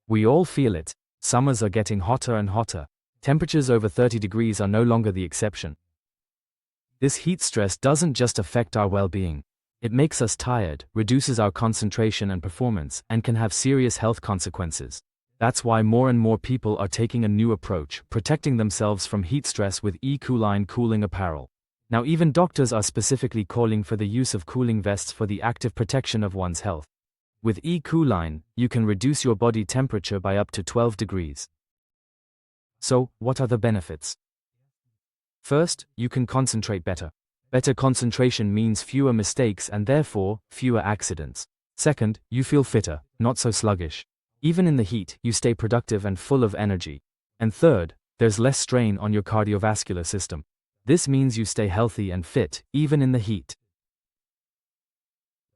We all feel it. Summers are getting hotter and hotter. Temperatures over 30 degrees are no longer the exception. This heat stress doesn't just affect our well-being. It makes us tired, reduces our concentration and performance, and can have serious health consequences. That's why more and more people are taking a new approach, protecting themselves from heat stress with E.COOLINE cooling apparel. Now even doctors are specifically calling for the use of cooling vests for the active protection of one's health. With E.COOLINE, you can reduce your body temperature by up to 12 degrees. So, what are the benefits? First, you can concentrate better. Better concentration means fewer mistakes and therefore, fewer accidents. Second, you feel fitter, not so sluggish. Even in the heat, you stay productive and full of energy. And third, there's less strain on your cardiovascular system. This means you stay healthy and fit, even in the heat.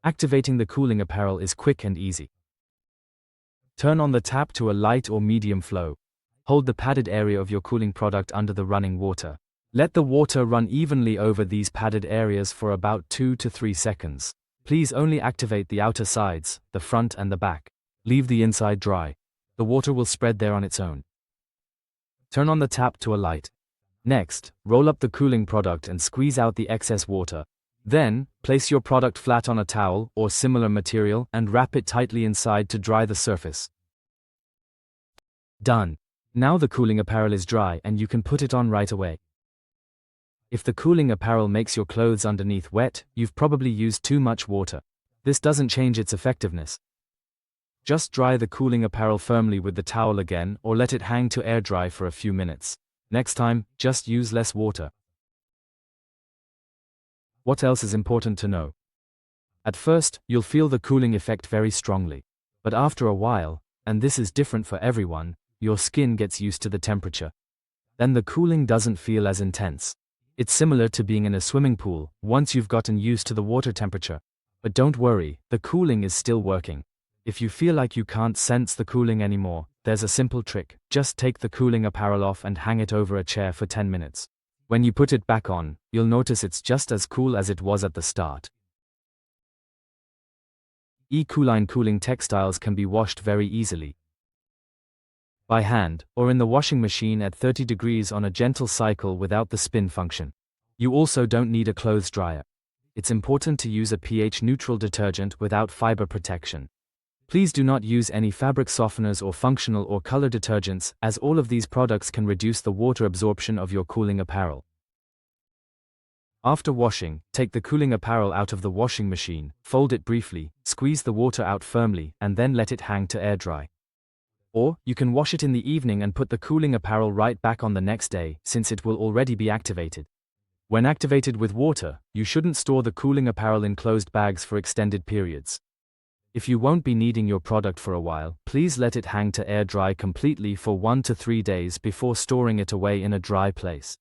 Activating the cooling apparel is quick and easy. Turn on the tap to a light or medium flow. Hold the padded area of your cooling product under the running water. Let the water run evenly over these padded areas for about 2 to 3 seconds. Please only activate the outer sides, the front and the back. Leave the inside dry. The water will spread there on its own. Turn on the tap to a light. Next, roll up the cooling product and squeeze out the excess water. Then, place your product flat on a towel or similar material and wrap it tightly inside to dry the surface. Done. Now the cooling apparel is dry and you can put it on right away. If the cooling apparel makes your clothes underneath wet, you've probably used too much water. This doesn't change its effectiveness. Just dry the cooling apparel firmly with the towel again or let it hang to air dry for a few minutes. Next time, just use less water. What else is important to know? At first, you'll feel the cooling effect very strongly. But after a while, and this is different for everyone, your skin gets used to the temperature. Then the cooling doesn't feel as intense. It's similar to being in a swimming pool once you've gotten used to the water temperature. But don't worry, the cooling is still working. If you feel like you can't sense the cooling anymore, there's a simple trick. Just take the cooling apparel off and hang it over a chair for 10 minutes. When you put it back on, you'll notice it's just as cool as it was at the start. E.COOLINE cooling textiles can be washed very easily. By hand, or in the washing machine at 30 degrees on a gentle cycle without the spin function. You also don't need a clothes dryer. It's important to use a pH-neutral detergent without fiber protection. Please do not use any fabric softeners or functional or color detergents, as all of these products can reduce the water absorption of your cooling apparel. After washing, take the cooling apparel out of the washing machine, fold it briefly, squeeze the water out firmly, and then let it hang to air dry. Or, you can wash it in the evening and put the cooling apparel right back on the next day, since it will already be activated. When activated with water, you shouldn't store the cooling apparel in closed bags for extended periods. If you won't be needing your product for a while, please let it hang to air dry completely for 1 to 3 days before storing it away in a dry place.